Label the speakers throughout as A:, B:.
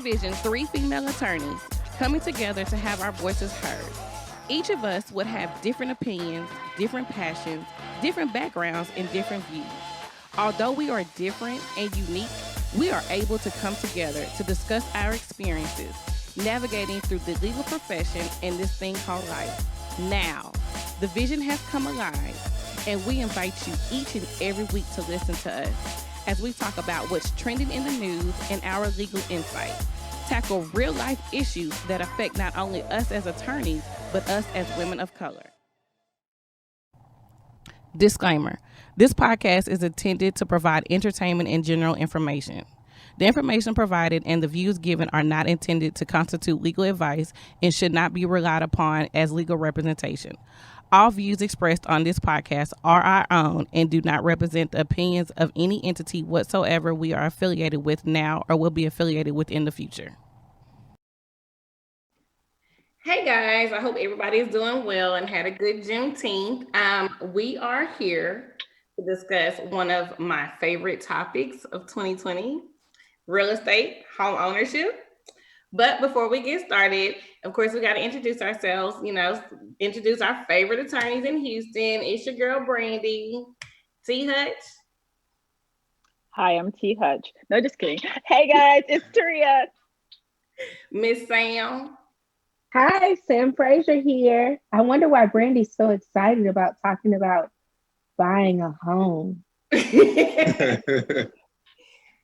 A: envision three female attorneys coming together to have our voices heard. Each of us would have different opinions, different passions, different backgrounds, and different views. Although we are different and unique, we are able to come together to discuss our experiences, navigating through the legal profession and this thing called life. Now, the vision has come alive, and we invite you each and every week to listen to us as we talk about what's trending in the news and our legal insight, tackle real-life issues that affect not only us as attorneys, but us as women of color. Disclaimer: this podcast is intended to provide entertainment and general information. The information provided and the views given are not intended to constitute legal advice and should not be relied upon as legal representation. All views expressed on this podcast are our own and do not represent the opinions of any entity whatsoever we are affiliated with now or will be affiliated with in the future. Hey guys, I hope everybody's doing well and had a good Juneteenth. We are here to discuss one of my favorite topics of 2020, real estate, home ownership. But before we get started, of course, we got to introduce ourselves, introduce our favorite attorneys in Houston. It's your girl, Brandy. T. Hutch.
B: Hi, I'm T. Hutch. No, just kidding. Hey, guys, it's Taria.
A: Miss Sam.
C: Hi, Sam Frazier here. I wonder why Brandy's so excited about talking about buying a home.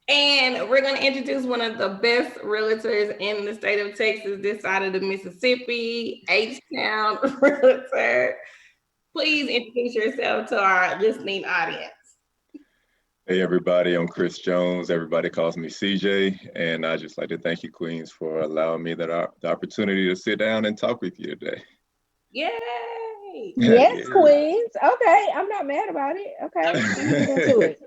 A: And we're going to introduce one of the best realtors in the state of Texas, this side of the Mississippi, H-Town realtor. Please introduce yourself to our listening audience.
D: Hey, everybody. I'm Chris Jones. Everybody calls me CJ. And I just like to thank you, Queens, for allowing me the opportunity to sit down and talk with you today.
A: Yay!
C: Yes, yeah. Queens. Okay, I'm not mad about it. Okay, let's get into it.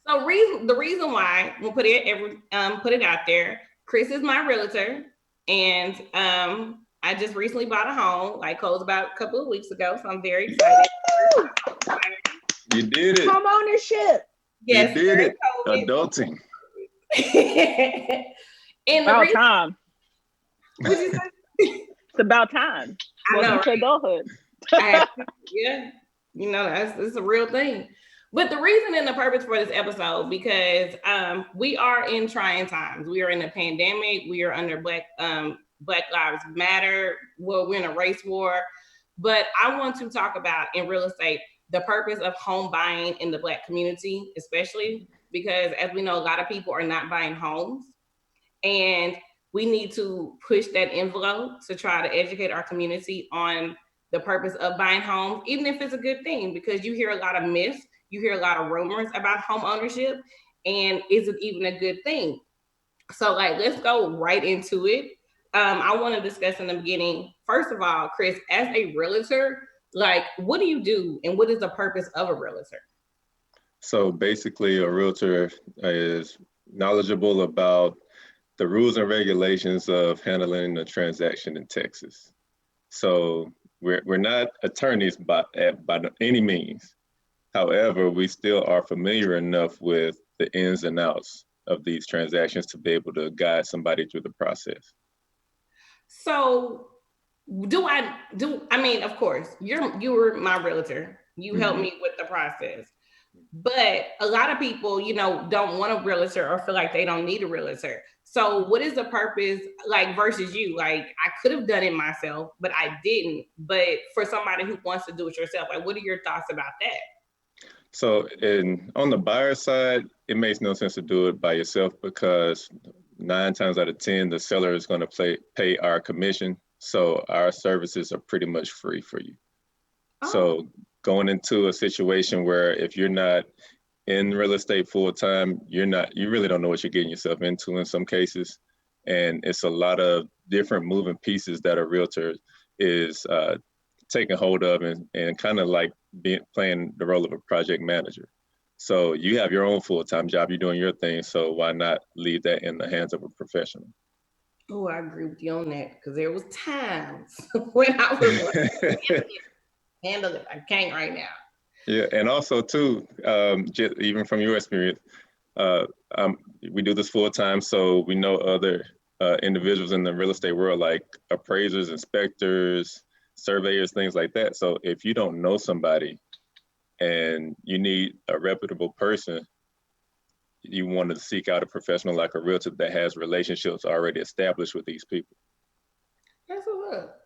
A: So the reason why we'll put it out there, Chris is my realtor, and I just recently bought a home, closed about a couple of weeks ago, so I'm very excited.
D: You did it.
C: Homeownership.
A: Yes,
D: you did it. Adulting.
B: And about time.
A: What'd you say?
B: It's about time.
A: I know,
B: right? Adulthood.
A: Yeah, it's a real thing. But the reason and the purpose for this episode, because we are in trying times. We are in a pandemic. We are under Black Lives Matter. Well, we're in a race war. But I want to talk about in real estate the purpose of home buying in the Black community, especially because, as we know, a lot of people are not buying homes. And we need to push that envelope to try to educate our community on the purpose of buying homes, even if it's a good thing, because you hear a lot of myths. You hear a lot of rumors about home ownership, and is it even a good thing? So let's go right into it. I want to discuss in the beginning, first of all, Chris, as a realtor, what do you do and what is the purpose of a realtor?
D: So basically a realtor is knowledgeable about the rules and regulations of handling a transaction in Texas. So we're not attorneys by any means. However, we still are familiar enough with the ins and outs of these transactions to be able to guide somebody through the process.
A: So of course, you were my realtor. You helped me with the process. But a lot of people, don't want a realtor or feel like they don't need a realtor. So what is the purpose, versus you? I could have done it myself, but I didn't. But for somebody who wants to do it yourself, what are your thoughts about that?
D: So on the buyer side, it makes no sense to do it by yourself because 9 times out of 10, the seller is going to pay our commission. So our services are pretty much free for you. Oh. So going into a situation where if you're not in real estate full time, you really don't know what you're getting yourself into in some cases. And it's a lot of different moving pieces that a realtor is taking hold of and kind of playing the role of a project manager. So you have your own full-time job, you're doing your thing, so why not leave that in the hands of a professional?
A: Oh, I agree with you on that, because there was times when I was handle it. I can't right now.
D: Yeah, and also too, just even from your experience, Uh, we do this full time, so we know other individuals in the real estate world, like appraisers, inspectors, surveyors, things like that. So if you don't know somebody and you need a reputable person, you want to seek out a professional like a realtor that has relationships already established with these people.
A: That's what's up.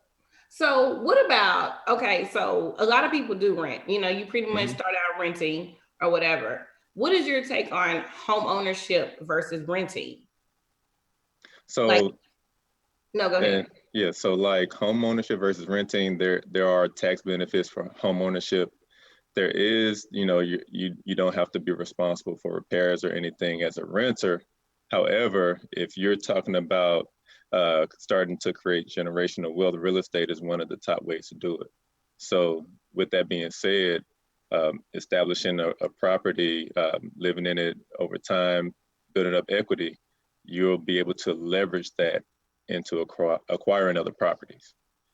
A: So what about, okay, so a lot of people do rent. You pretty much
D: Mhm.
A: start out renting or whatever. What is your take on home ownership versus renting? Like,
D: So,
A: no, go ahead.
D: and yeah, so like home ownership versus renting, there are tax benefits for home ownership. There is, you don't have to be responsible for repairs or anything as a renter. However, if you're talking about starting to create generational wealth, real estate is one of the top ways to do it. So with that being said, establishing a property, living in it over time, building up equity, you'll be able to leverage that into acquiring other properties.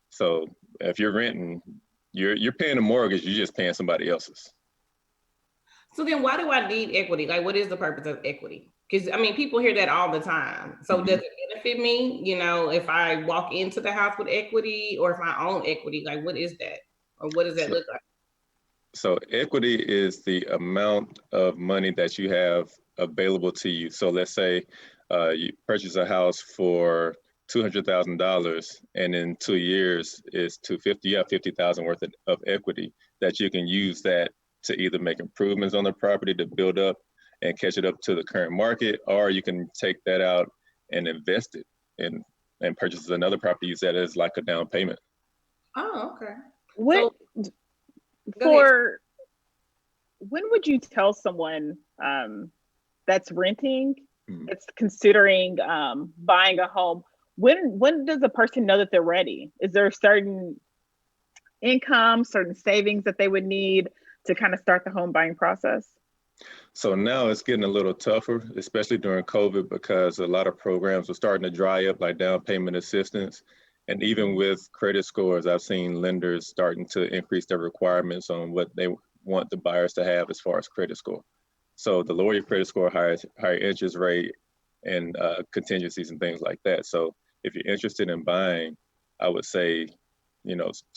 D: So if you're renting, you're paying a mortgage, you're just paying somebody else's.
A: So then why do I need equity? Like, what is the purpose of equity? Because people hear that all the time. So
D: Mhm.
A: does it benefit me, if I walk into the house with equity, or if I own equity? Like, what is that? Or what does that
D: So,
A: look like?
D: so equity is the amount of money that you have available to you. So let's say you purchase a house for $200,000, and in 2 years is 250. You have 50,000 worth of equity that you can use that to either make improvements on the property to build up and catch it up to the current market, or you can take that out and invest it and purchase another property. Use that as like a down payment.
A: Oh, okay.
B: What
A: So go ahead.
B: for when would you tell someone that's renting,
D: Mhm.
B: that's considering buying a home? When does a person know that they're ready? Is there a certain income, certain savings that they would need to kind of start the home buying process?
D: So now it's getting a little tougher, especially during COVID, because a lot of programs are starting to dry up, like down payment assistance. And even with credit scores, I've seen lenders starting to increase their requirements on what they want the buyers to have as far as credit score. So the lower your credit score, higher interest rate and contingencies and things like that. So if you're interested in buying, I would say,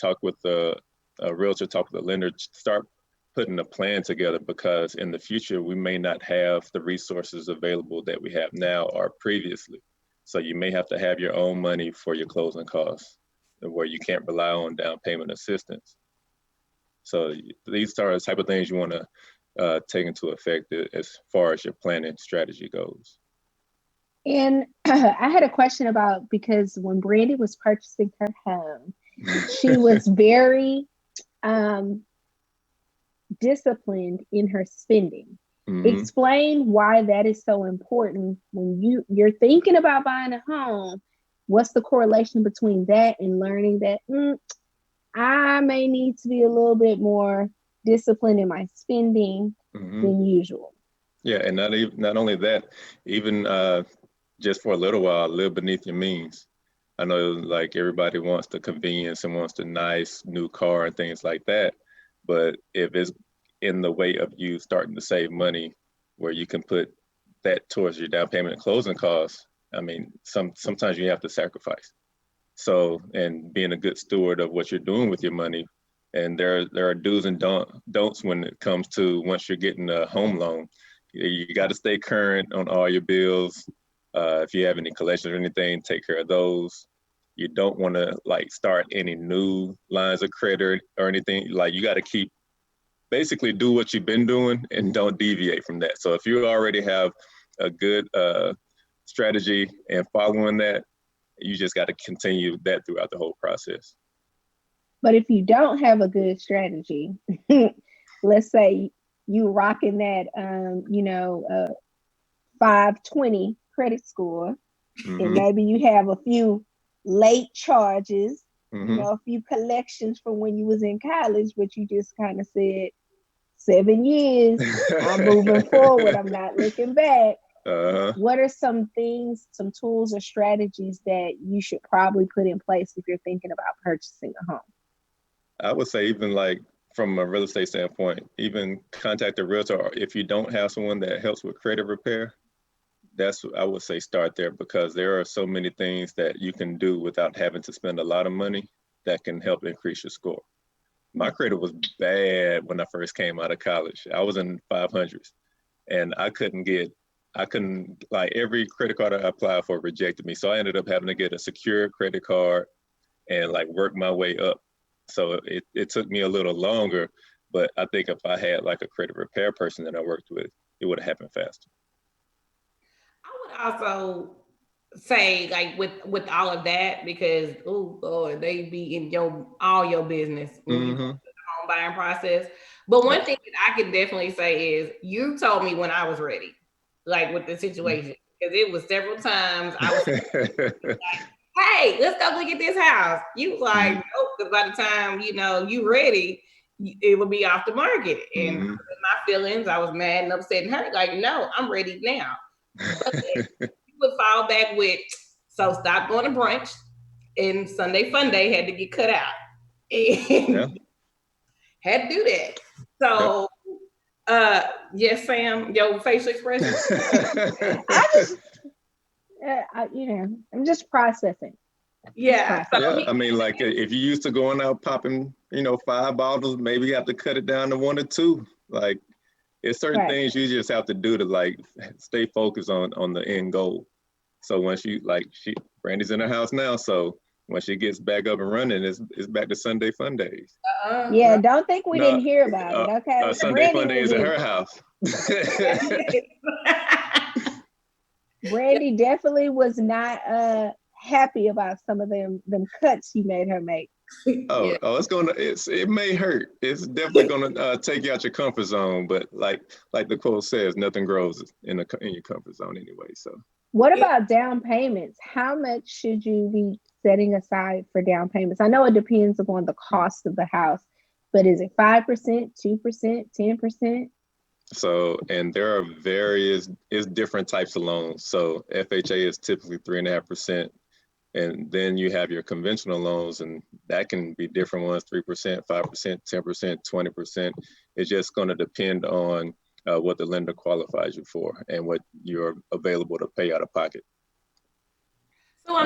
D: talk with a realtor, talk with a lender, start putting a plan together, because in the future we may not have the resources available that we have now or previously. So you may have to have your own money for your closing costs, where you can't rely on down payment assistance. So these are the type of things you want to take into effect as far as your planning strategy goes.
C: And I had a question about, because when Brandy was purchasing her home, she was very disciplined in her spending.
D: Mm-hmm.
C: Explain why that is so important when you're thinking about buying a home. What's the correlation between that and learning that I may need to be a little bit more disciplined in my spending
D: Mm-hmm.
C: than usual?
D: Yeah, and not only that, even just for a little while, live beneath your means. I know like everybody wants the convenience and wants the nice new car and things like that. But if it's in the way of you starting to save money, where you can put that towards your down payment and closing costs, I mean, sometimes you have to sacrifice. So, and being a good steward of what you're doing with your money, and there are do's and don'ts when it comes to once you're getting a home loan. You got to stay current on all your bills. If you have any collections or anything, take care of those. You don't want to like start any new lines of credit or anything. Like you got to keep basically do what you've been doing and don't deviate from that. So if you already have a good strategy and following that, you just got to continue that throughout the whole process.
C: But if you don't have a good strategy, let's say you rocking that 520 credit score, and maybe you have a few late charges, a few collections from when you was in college, but you just kind of said 7 years, I'm moving forward, I'm not looking back. What are some things, some tools or strategies that you should probably put in place if you're thinking about purchasing a home?
D: I would say even like from a real estate standpoint, even contact a realtor if you don't have someone that helps with credit repair. That's, I would say, start there, because there are so many things that you can do without having to spend a lot of money that can help increase your score. My credit was bad when I first came out of college. I was in 500s, and I couldn't, like, every credit card I applied for rejected me. So I ended up having to get a secure credit card and like work my way up. So it took me a little longer, but I think if I had like a credit repair person that I worked with, it would have happened faster.
A: I would also say, like, with all of that, because oh Lord, they be in all your business when you go through the home buying process. But one thing that I can definitely say is you told me when I was ready, like with the situation, because it was several times I was like, hey, let's go look at this house. You was like, nope, because by the time you ready, it will be off the market. And my feelings, I was mad and upset and hurt. Like, no, I'm ready now. But you would fall back with, so stop going to brunch, and Sunday fun day had to get cut out. And had to do that. So yes, Sam, your facial expression.
C: I'm just processing.
A: Yeah.
D: I mean, like, if you used to going out popping, 5 bottles, maybe you have to cut it down to 1 or 2. Like, it's certain things you just have to do to like stay focused on the end goal. So once Brandy's in her house now, so when she gets back up and running, it's back to Sunday fun days.
C: Don't think we didn't hear about it. Okay,
D: Sunday fun days at her house.
C: Brandy definitely was not happy about some of them cuts you made her make.
D: It may hurt. It's definitely gonna take you out your comfort zone. But like the quote says, nothing grows in your comfort zone anyway. So
C: what about down payments? How much should you be setting aside for down payments? I know it depends upon the cost of the house, but is it 5%, 2%, 10%?
D: So, and there are it's different types of loans. So FHA is typically 3.5%. And then you have your conventional loans, and that can be different ones, 3%, 5%, 10%, 20%. It's just going to depend on what the lender qualifies you for and what you're available to pay out of pocket.
A: So go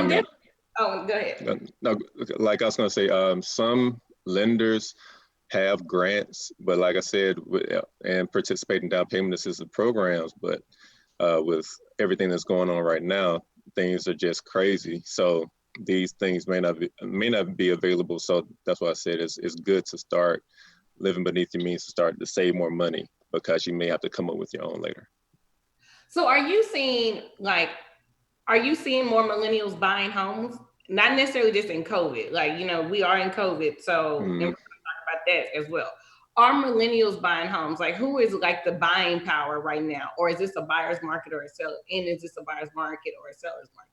A: ahead.
D: No, like I was going to say, some lenders have grants, but like I said, and participating down payment assistance programs, but with everything that's going on right now, things are just crazy. So these things may not be available. So that's why I said it's good to start living beneath your means, to start to save more money, because you may have to come up with your own later.
A: So are you seeing more millennials buying homes? Not necessarily just in COVID. Like, we are in COVID, so we're going to talk about that as well. Are millennials buying homes? Like, who is like the buying power right now? Or is this a buyer's market or a seller? And is this a buyer's market or a seller's market?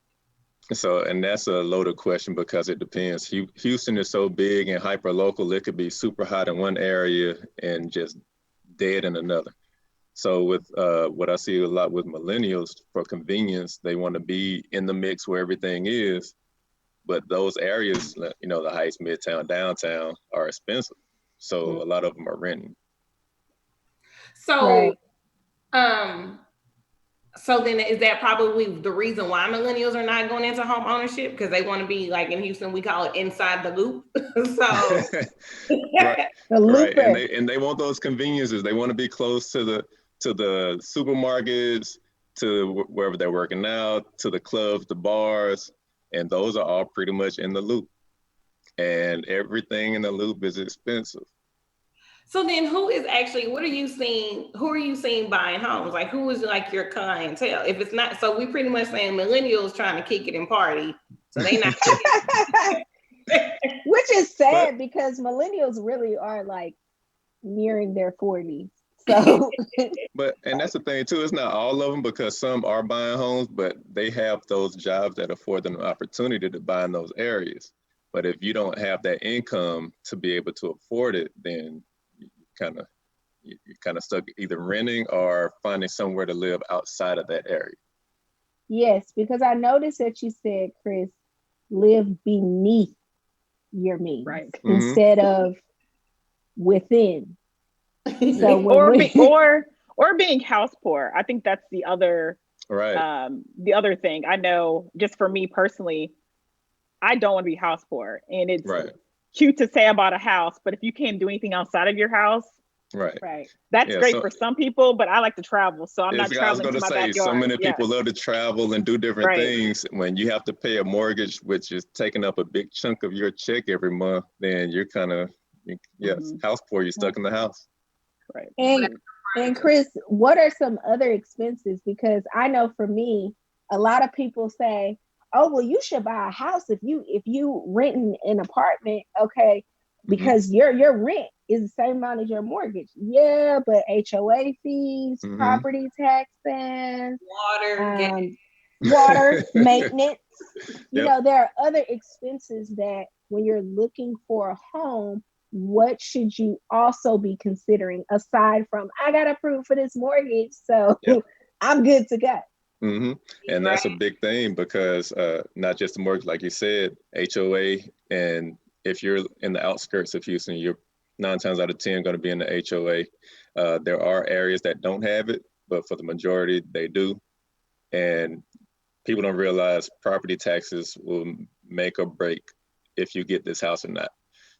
D: So, and that's a loaded question, because it depends. Houston is so big and hyper local, it could be super hot in one area and just dead in another. So with what I see a lot with millennials, for convenience, they want to be in the mix where everything is, but those areas, the Heights, Midtown, downtown, are expensive. So a lot of them are renting.
A: So, so then is that probably the reason why millennials are not going into home ownership? Because they want to be, like in Houston, we call it inside the loop.
D: Right. And they want those conveniences. They want to be close to the supermarkets, to wherever they're working out, to the clubs, the bars, and those are all pretty much in the loop. And everything in the loop is expensive.
A: So then who are you seeing buying homes? Like, who is like your clientele? If it's not, so we pretty much saying millennials trying to kick it and party. So they not.
C: Which is sad, because millennials really are like nearing their 40s. So,
D: and that's the thing too. It's not all of them, because some are buying homes, but they have those jobs that afford them the opportunity to buy in those areas. But if you don't have that income to be able to afford it, then you're kind of stuck either renting or finding somewhere to live outside of that area.
C: Yes, because I noticed that you said, Chris, live beneath your means, right? Instead of within. So when
B: or being house poor. I think that's the other the other thing. I know just for me personally, I don't want to be house poor. And it's cute to say about a house, but if you can't do anything outside of your house, that's great for some people, but I like to travel. So I'm not traveling to my backyard.
D: So many people love to travel and do different things. When you have to pay a mortgage, which is taking up a big chunk of your check every month, then you're kind of, house poor, you're stuck in the house.
B: Right.
C: And Chris, what are some other expenses? Because I know for me, a lot of people say, oh, well, you should buy a house if you renting an apartment, okay, because your rent is the same amount as your mortgage. Yeah, but HOA fees, property taxes, water maintenance. You know, there are other expenses that when you're looking for a home, what should you also be considering aside from I got approved for this mortgage, so I'm good to go.
D: And that's a big thing because not just the mortgage, like you said, HOA, and if you're in the outskirts of Houston, you're 9 times out of 10 going to be in the HOA. There are areas that don't have it, but for the majority, they do. And people don't realize property taxes will make or break if you get this house or not.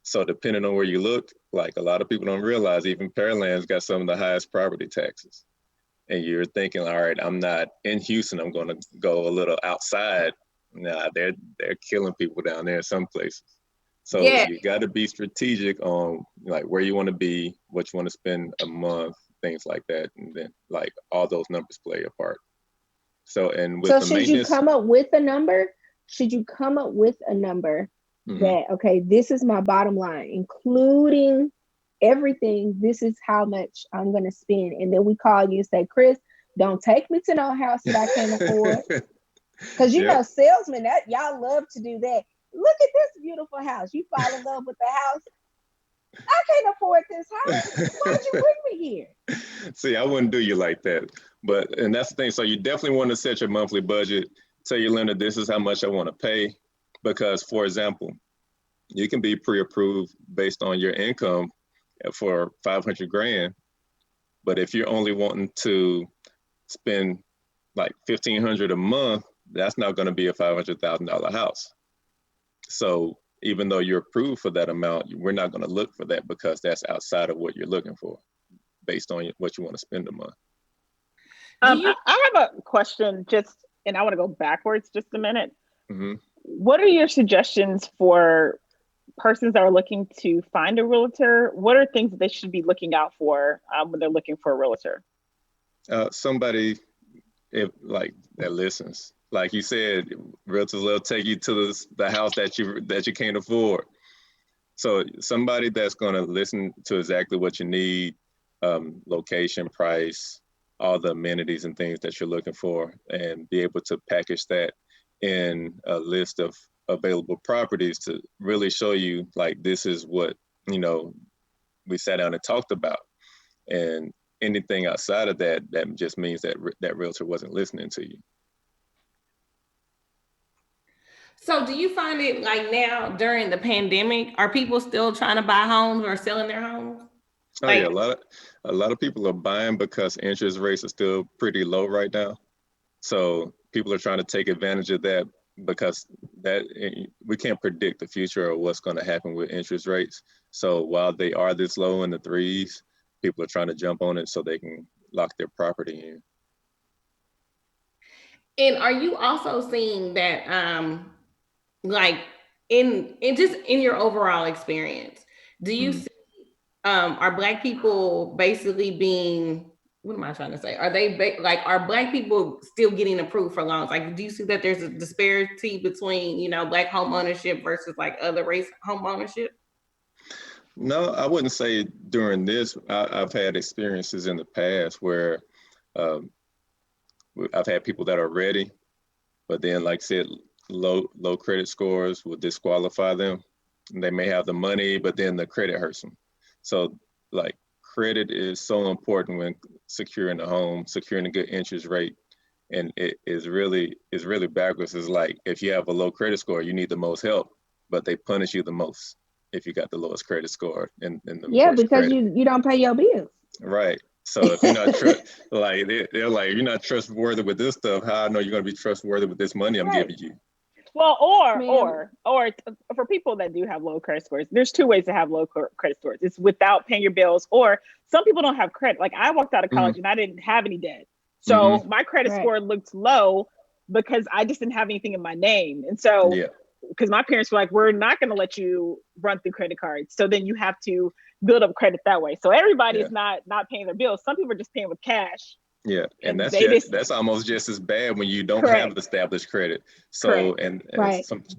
D: So depending on where you look, like a lot of people don't realize, even Pearland's got some of the highest property taxes. And you're thinking, all right, I'm not in Houston, I'm going to go a little outside. Nah, they're killing people down there in some places. So you got to be strategic on like where you want to be, what you want to spend a month, things like that. And then like all those numbers play a part. So, and with
C: should you come up with a number? Should you come up with a number that, okay, this is my bottom line, including everything, this is how much I'm going to spend. And then we call you and say, Chris, don't take me to no house that I can't afford. Because you know, salesmen, that y'all love to do that. Look at this beautiful house. You fall in love with the house. I can't afford this house. Why'd you bring me here?
D: See, I wouldn't do you like that. And that's the thing. So you definitely want to set your monthly budget. Tell your lender, this is how much I want to pay. Because, for example, you can be pre-approved based on your income for $500,000. But if you're only wanting to spend like $1,500 a month, that's not going to be a $500,000 house. So even though you're approved for that amount, we're not going to look for that because that's outside of what you're looking for based on what you want to spend a month.
B: I have a question and I want to go backwards just a minute. What are your suggestions for persons that are looking to find a realtor? What are things that they should be looking out for when they're looking for a realtor?
D: Somebody that listens. Like you said, realtors will take you to the house that you can't afford. So somebody that's going to listen to exactly what you need, location, price, all the amenities and things that you're looking for, and be able to package that in a list of available properties to really show you, like, this is what, we sat down and talked about. And anything outside of that just means that that realtor wasn't listening to you.
A: So do you find it like now during the pandemic, are people still trying to buy homes or selling their homes?
D: Yeah, a lot of people are buying because interest rates are still pretty low right now. So people are trying to take advantage of that because we can't predict the future or what's going to happen with interest rates. So while they are this low in the 3s, people are trying to jump on it so they can lock their property in.
A: And are you also seeing that, like in your overall experience, do you see, are Black people basically being, what am I trying to say? Are they are Black people still getting approved for loans? Like, do you see that there's a disparity between, Black home ownership versus like other race home ownership?
D: No, I wouldn't say during this. I've had experiences in the past where I've had people that are ready, but then, like I said, low credit scores will disqualify them. And they may have the money, but then the credit hurts them. So, like, credit is so important when securing a home, securing a good interest rate. And it is really backwards. It's like if you have a low credit score, you need the most help, but they punish you the most. if you got the lowest credit score and the
C: Yeah,
D: worst
C: because
D: credit.
C: you don't pay your bills.
D: Right. So if you're not like they're like, you're not trustworthy with this stuff, how I know you're going to be trustworthy with this money I'm giving you?
B: Well,
C: Ma'am.
B: or for people that do have low credit scores, there's two ways to have low credit scores. It's without paying your bills, or some people don't have credit. Like I walked out of college and I didn't have any debt, so my credit
C: Right.
B: score looked low because I just didn't have anything in my name. And so,
D: Yeah.
B: because my parents were like, we're not going to let you run through credit cards, so then you have to build up credit that way. So everybody is not paying their bills. Some people are just paying with cash.
D: Yeah, and that's almost just as bad when you don't have established credit. So, and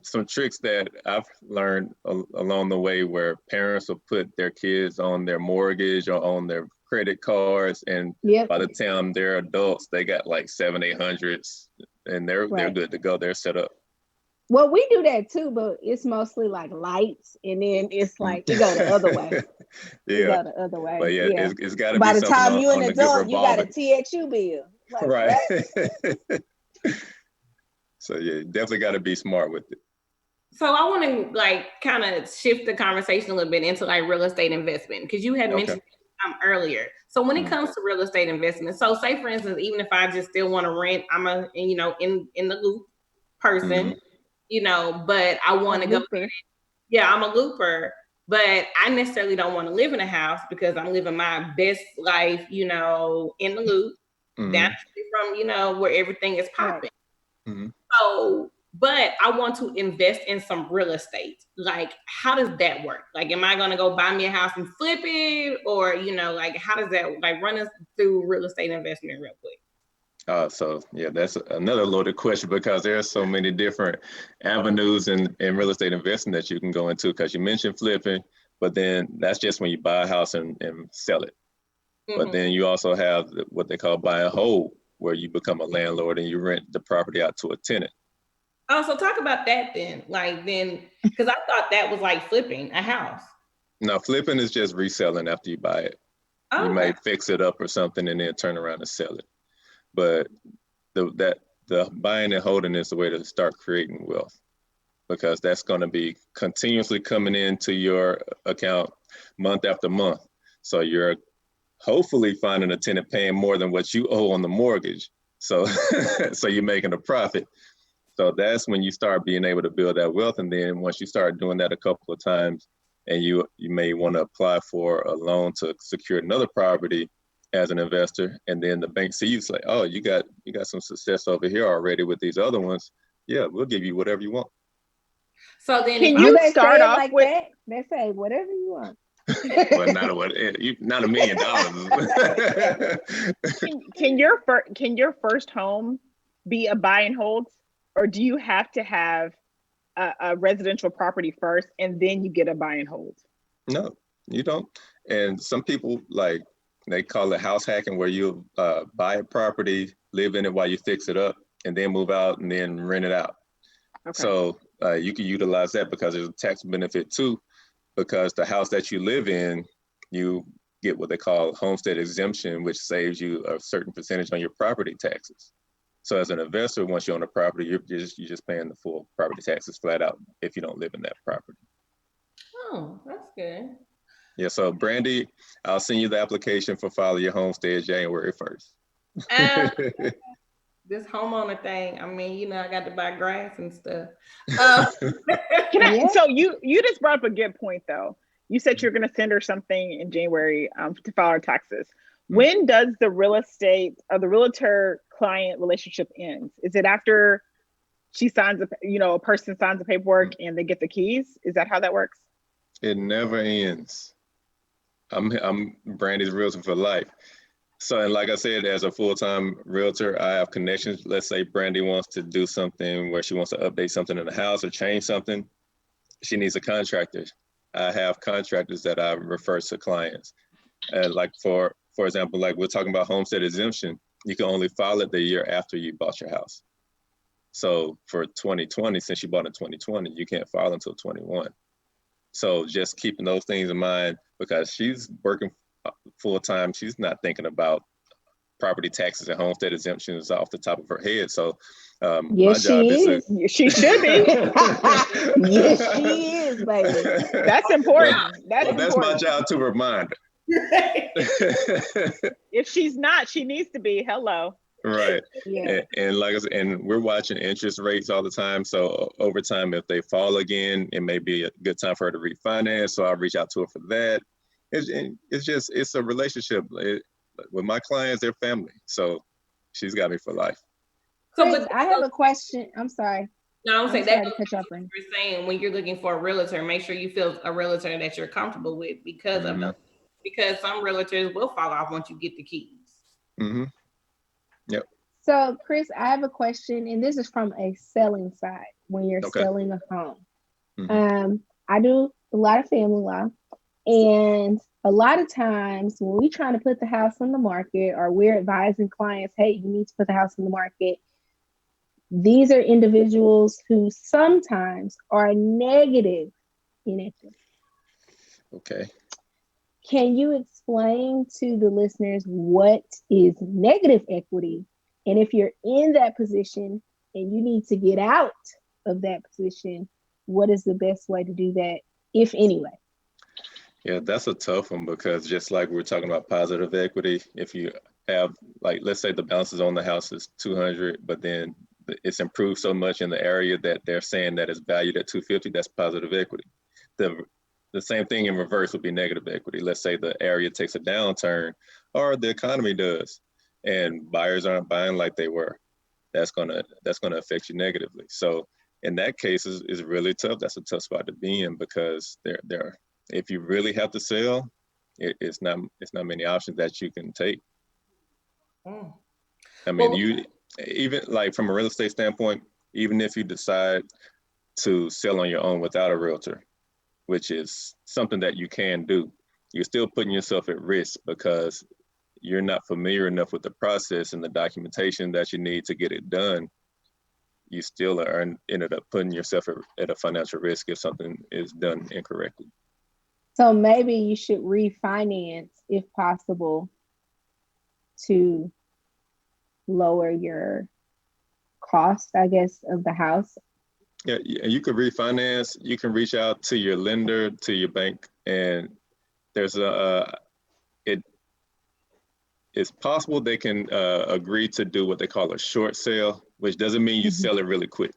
D: some tricks that I've learned along the way, where parents will put their kids on their mortgage or on their credit cards, and by the time they're adults, they got like 700-800s, and they're good to go. They're set up.
C: Well, we do that too, but it's mostly like lights, and then it's like it go the other way.
D: Yeah,
C: go the other way.
D: But it's got to be
C: by the
D: something
C: time you
D: on
C: an adult, you got a TXU bill. Like,
D: right. So yeah, definitely got to be smart with it.
A: So I want to like kind of shift the conversation a little bit into like real estate investment, because you had mentioned earlier. So when it comes to real estate investment, so say for instance, even if I just still want to rent, I'm a in the loop person. But I want to go. Yeah, I'm a looper, but I necessarily don't want to live in a house because I'm living my best life, in the loop, down from, where everything is popping. So, but I want to invest in some real estate. Like, how does that work? Like, am I going to go buy me a house and flip it? Or, like, how does that, like, run us through real estate investment real quick?
D: So yeah, that's another loaded question, because there are so many different avenues in real estate investing that you can go into, because you mentioned flipping, but then that's just when you buy a house and sell it. But then you also have what they call buy and hold, where you become a landlord and you rent the property out to a tenant.
A: Oh, so talk about that then. Because I thought that was like flipping a house.
D: No, flipping is just reselling after you buy it. You might fix it up or something and then turn around and sell it. But the buying and holding is the way to start creating wealth, because that's going to be continuously coming into your account month after month. So you're hopefully finding a tenant paying more than what you owe on the mortgage. So so you're making a profit. So that's when you start being able to build that wealth. And then once you start doing that a couple of times, and you may want to apply for a loan to secure another property as an investor, and then the bank sees like, oh, you got some success over here already with these other ones. Yeah, we'll give you whatever you want.
A: So then,
B: can you start off
C: like
B: with
C: that? They say whatever you want.
D: But not $1 million.
B: Can your first home be a buy and hold, or do you have to have a residential property first and then you get a buy and hold?
D: No, you don't. And some people they call it house hacking, where you buy a property, live in it while you fix it up, and then move out and then rent it out. So you can utilize that because there's a tax benefit too, because the house that you live in, you get what they call Homestead Exemption, which saves you a certain percentage on your property taxes. So as an investor, once you own a property, you're just paying the full property taxes flat out if you don't live in that property.
A: Oh, that's good.
D: Yeah, so Brandy, I'll send you the application for filing your homestead January 1st.
A: This homeowner thing, I mean, I got to buy grass and stuff.
B: So you just brought up a good point, though. You said you're going to send her something in January to file her taxes. When does the real estate or the realtor client relationship end? Is it after she signs a person signs the paperwork and they get the keys? Is that how that works?
D: It never ends. I'm Brandy's realtor for life. So, and like I said, as a full-time realtor, I have connections. Let's say Brandy wants to do something where she wants to update something in the house or change something. She needs a contractor. I have contractors that I refer to clients. And like for example, like we're talking about Homestead Exemption, you can only file it the year after you bought your house. So for 2020, since you bought in 2020, you can't file until 21. So just keeping those things in mind, because she's working full time, she's not thinking about property taxes and homestead exemptions off the top of her head. So
C: Yes,
D: my job is
C: to...
B: She should be.
C: Yes, she is, baby.
B: That's important.
D: That's my job to remind her.
B: If she's not, she needs to be. Hello.
D: Right.
C: Yeah.
D: And like I said, and we're watching interest rates all the time. So over time, if they fall again, it may be a good time for her to refinance. So I'll reach out to her for that. It's a relationship. With my clients, they're family. So she's got me for life.
A: So,
C: Chris, I have a question. I'm sorry.
A: No, I'm saying
C: sorry
A: that
C: to cut you off,
A: you're saying when you're looking for a realtor, make sure you feel a realtor that you're comfortable with because of those. Because some realtors will fall off once you get the keys.
D: Mm-hmm. Yep.
C: So, Chris, I have a question, and this is from a selling side when you're selling a home.
D: Mm-hmm.
C: I do a lot of family law, and a lot of times when we're trying to put the house on the market or we're advising clients, hey, you need to put the house on the market, these are individuals who sometimes are negative in equity.
D: Okay.
C: Can you explain to the listeners what is negative equity? And if you're in that position and you need to get out of that position, what is the best way to do that, if any way?
D: Yeah, that's a tough one because just like we're talking about positive equity, if you have, like, let's say the balances on the house is 200, but then it's improved so much in the area that they're saying that it's valued at 250, that's positive equity. The same thing in reverse would be negative equity. Let's say the area takes a downturn or the economy does and buyers aren't buying like they were. That's gonna affect you negatively. So in that case, is really tough. That's a tough spot to be in because if you really have to sell, it's not many options that you can take. I mean, you even like from a real estate standpoint, even if you decide to sell on your own without a realtor, which is something that you can do, you're still putting yourself at risk because you're not familiar enough with the process and the documentation that you need to get it done. You still ended up putting yourself at a financial risk if something is done incorrectly.
C: So maybe you should refinance if possible to lower your cost, I guess, of the house.
D: Yeah, you could refinance. You can reach out to your lender, to your bank, and there's it's possible they can agree to do what they call a short sale, which doesn't mean you sell it really quick.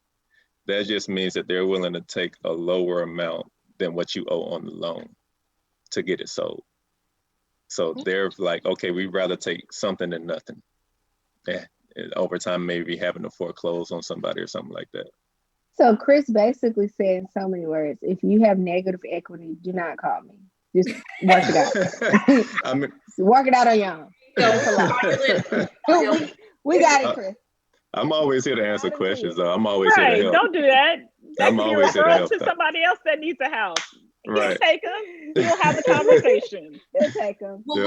D: That just means that they're willing to take a lower amount than what you owe on the loan to get it sold. So they're like, okay, we'd rather take something than nothing. Yeah, over time, maybe having to foreclose on somebody or something like that.
C: So Chris basically said in so many words, if you have negative equity, do not call me. Just work it out. Work it out on your own. We got it, Chris.
D: I'm always here to answer questions, though. I'm always here to help.
B: Don't do that.
D: I'm always here to help.
B: To somebody else that needs a house.
D: Right.
B: Take them. We'll have the conversation.
C: We'll take them.
A: Well,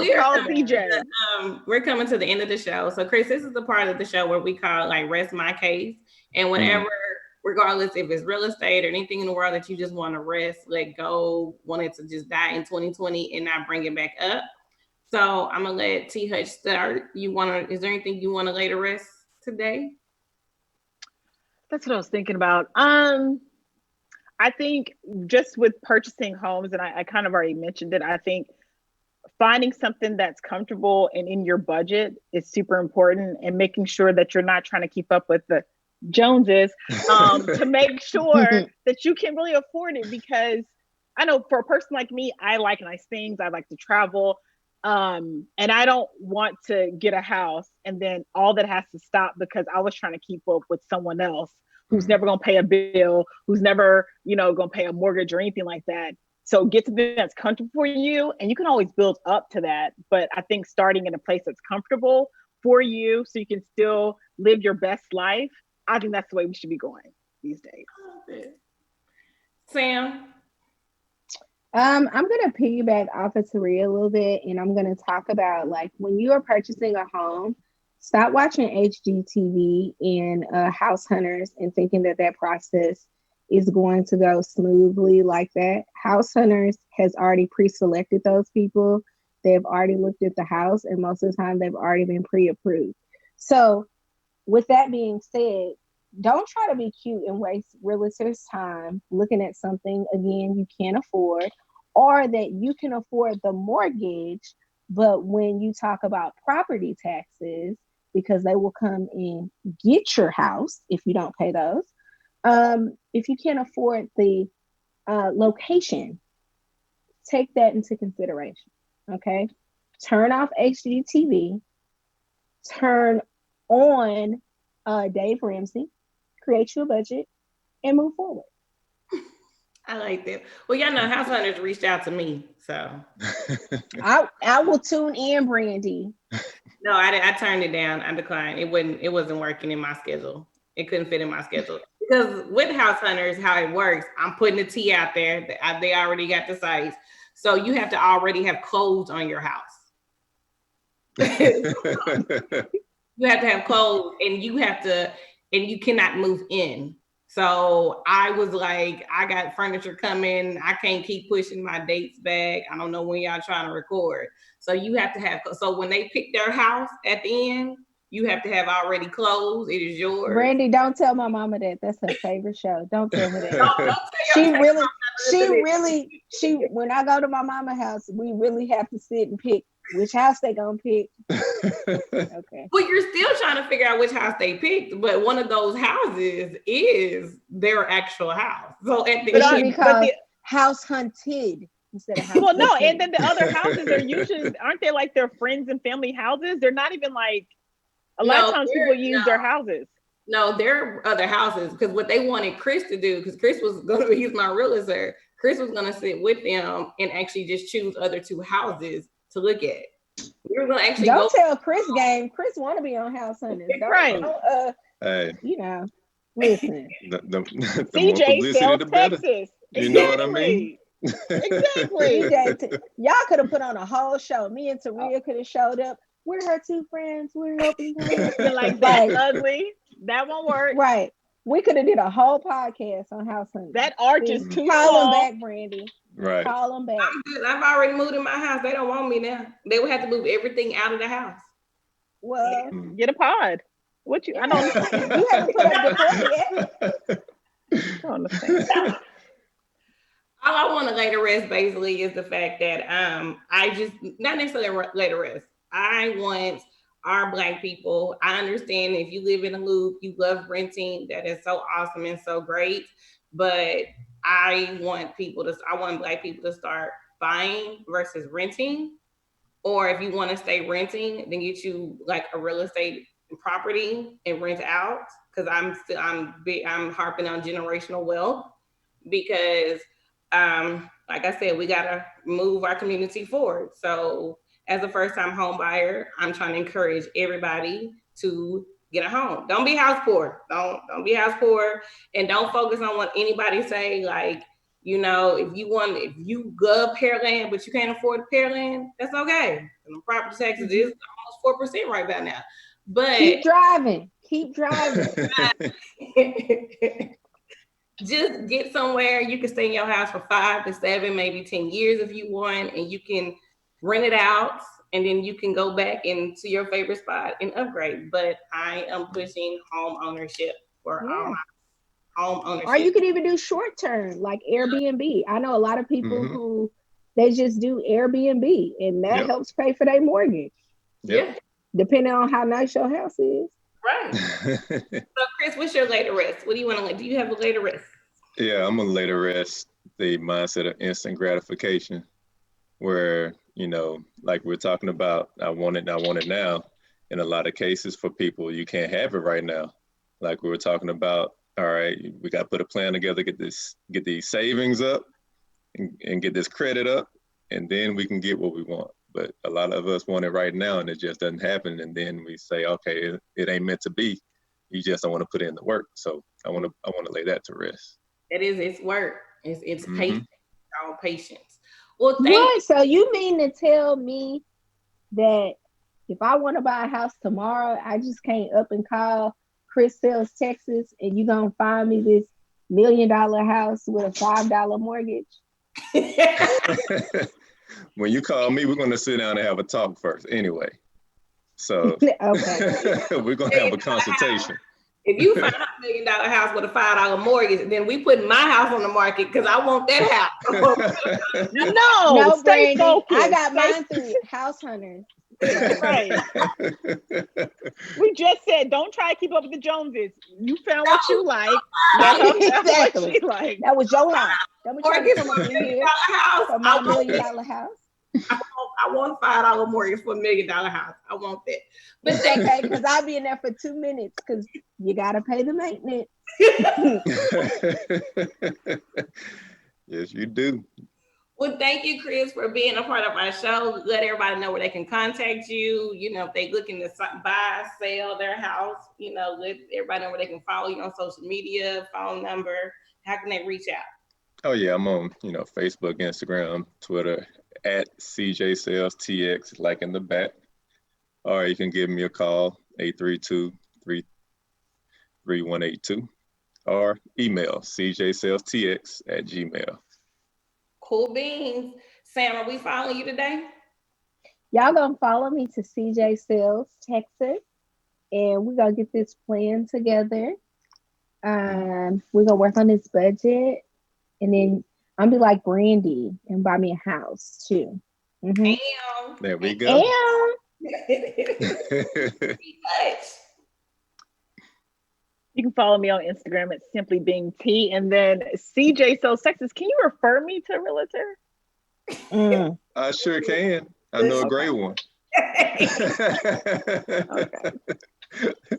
A: we're coming to the end of the show. So, Chris, this is the part of the show where we call like rest my case. And whenever, regardless if it's real estate or anything in the world that you just want to rest, let go, want it to just die in 2020 and not bring it back up. So I'm gonna let T Hutch start. Is there anything you want to lay to rest today?
B: That's what I was thinking about. I think just with purchasing homes, and I kind of already mentioned it, I think finding something that's comfortable and in your budget is super important, and making sure that you're not trying to keep up with the Joneses to make sure that you can really afford it. Because I know for a person like me, I like nice things. I like to travel. And I don't want to get a house and then all that has to stop because I was trying to keep up with someone else who's never going to pay a bill, who's never, going to pay a mortgage or anything like that. So get something that's comfortable for you, and you can always build up to that. But I think starting in a place that's comfortable for you so you can still live your best life, I think that's the way we should be going these days.
A: Sam?
C: I'm going to piggyback off of Taria a little bit, and I'm going to talk about, like, when you are purchasing a home, stop watching HGTV and House Hunters and thinking that process is going to go smoothly like that. House Hunters has already pre-selected those people they've already looked at the house, and most of the time they've already been pre-approved. So with that being said, don't try to be cute and waste realtors' time looking at something, again, you can't afford, or that you can afford the mortgage, but when you talk about property taxes, because they will come and get your house if you don't pay those, if you can't afford the location, take that into consideration, okay? Turn off HGTV, turn on Dave Ramsey, create you a budget, and move forward.
A: I like that. Well, y'all know House Hunters reached out to me, so.
C: I will tune in, Brandy.
A: No, I turned it down. I declined. It wasn't working in my schedule. It couldn't fit in my schedule. Because with House Hunters, how it works, I'm putting the T out there. They already got the sites. So you have to already have clothes on your house. You have to have clothes, and you cannot move in. So I was like, I got furniture coming. I can't keep pushing my dates back. I don't know when y'all trying to record. So you have to have, so when they pick their house at the end, you have to have already closed. It is yours.
C: Brandy, don't tell my mama that. That's her favorite show. Don't tell her that. She when I go to my mama's house, we really have to sit and pick which house they gonna pick. Okay.
A: Well, you're still trying to figure out which house they picked, but one of those houses is their actual house. So at the end,
C: because house hunted instead of house.
B: Well, no, and then the other houses are usually, aren't they like their friends and family houses? They're not even like, a lot of times people use their houses.
A: No, there are other houses, because what they wanted Chris to do, because Chris was going to use my realtor, Chris was going to sit with them and actually just choose other two houses to look at. We were going to actually
C: don't tell Chris game. Chris want to be on House Hunters.
B: Right.
D: Hey,
C: listen.
D: The
B: CJ sells Texas.
D: You know what I mean?
B: Exactly.
C: Y'all could have put on a whole show. Me and Taria could have showed up. We're her two friends. We're helping her.
B: Been like, that's ugly. That won't work.
C: Right. We could have did a whole podcast on House Hunters.
B: That arch is too
C: Call
B: small.
C: them back, Brandy.
D: Right.
C: Call them back.
A: I've already moved in my house. They don't want me now. They would have to move everything out of the house.
C: Well,
B: get a pod. What you? I don't understand.
C: You haven't put up the pod yet.
B: I don't understand.
A: All I want to lay to rest basically is the fact that I just not necessarily lay to rest. I want our Black people. I understand if you live in a loop, you love renting. That is so awesome and so great. But I want Black people to start buying versus renting. Or if you want to stay renting, then get you like a real estate property and rent out. Because I'm harping on generational wealth, because like I said, we gotta move our community forward. So as a first-time home buyer, I'm trying to encourage everybody to get a home. Don't be house poor. Don't be house poor, and don't focus on what anybody say. Like, you know, if you love Pearland but you can't afford Pearland, that's okay. And the property taxes is almost 4% right about now. But
C: keep driving.
A: Just get somewhere you can stay in your house for 5 to 7, maybe 10 years if you want, and you can rent it out, and then you can go back into your favorite spot and upgrade. But I am pushing home ownership for all my home ownership.
C: Or you could even do short term, like Airbnb. I know a lot of people who they just do Airbnb, and that helps pay for their mortgage.
A: Yeah.
C: Depending on how nice your house is.
A: Right. So Chris, what's your later rest? What do you want to lay? Do you have a later rest?
D: Yeah, I'm gonna later rest the mindset of instant gratification, where, you know, like we're talking about, I want it now. In a lot of cases for people, you can't have it right now. Like we were talking about, all right, we got to put a plan together, get these savings up and get this credit up, and then we can get what we want. But a lot of us want it right now, and it just doesn't happen. And then we say, okay, it ain't meant to be. You just don't want to put in the work. So I want to lay that to rest.
A: It's work. It's
D: Mm-hmm.
A: patience. All patience. Well,
C: So you mean to tell me that if I want to buy a house tomorrow, I just can't up and call Chris Sells Texas and you gonna find me this $1 million house with a $5 mortgage?
D: When you call me, we're going to sit down and have a talk first anyway. So
C: Okay.
D: we're going to have a consultation.
A: If you find a $1 million house with a $5 mortgage, then we put my house on the market because I want that house.
B: No, stay
C: Brandy,
B: focused.
C: I got mine through House Hunters.
B: Right. We just said, don't try to keep up with the Joneses. You found what you like. Let her know what she like.
C: That was your house. Don't be trying to come up in here
A: house.
C: for my $1 million house.
A: I want $5 mortgage for $1 million house. I want that. But
C: it's okay, because I'll be in there for 2 minutes because you gotta pay the maintenance.
D: Yes, you do.
A: Well, thank you, Chris, for being a part of our show. Let everybody know where they can contact you. You know, if they're looking to buy, sell their house, you know, let everybody know where they can follow you on social media, phone number. How can they reach out?
D: Oh yeah, I'm on, Facebook, Instagram, Twitter, at CJ Sales TX, like in the back. Or you can give me a call, 832-33182, or email cjsalestx@gmail.com.
A: Cool beans. Sam, are we following you today?
C: Y'all gonna follow me to CJ Sales Texas, and we're gonna get this plan together. We're gonna work on this budget, and then I'm be like Brandy and buy me a house too.
A: Mm-hmm.
D: There we go.
B: You can follow me on Instagram at Simply Being T, and then CJ Sales Texas. Can you refer me to a realtor?
D: I sure can. I know a great one.
B: Okay.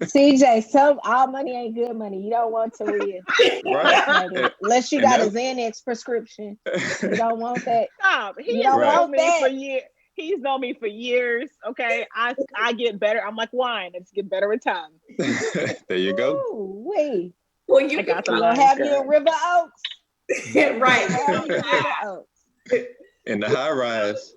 C: CJ, all money ain't good money. You don't want to win.
D: Right.
C: Unless you got a Xanax prescription. You don't want that.
B: Stop.
C: You don't want that.
B: For years. He's known me for years. Okay. I get better. I'm like wine. It's get better with time.
D: There you go.
C: Ooh, wait.
A: Well, you
B: got
C: we're gonna have you in River Oaks.
A: Right.
C: River Oaks.
D: In the high rise.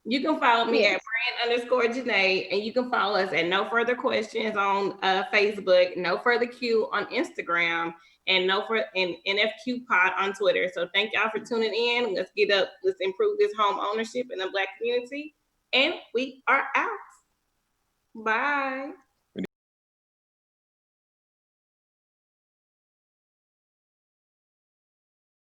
A: You can follow me at Brand_Janae, and you can follow us at No Further Questions on Facebook, No Further Q on Instagram, and NFQ Pod on Twitter. So thank y'all for tuning in. Let's improve this home ownership in the Black community. And we are out. Bye.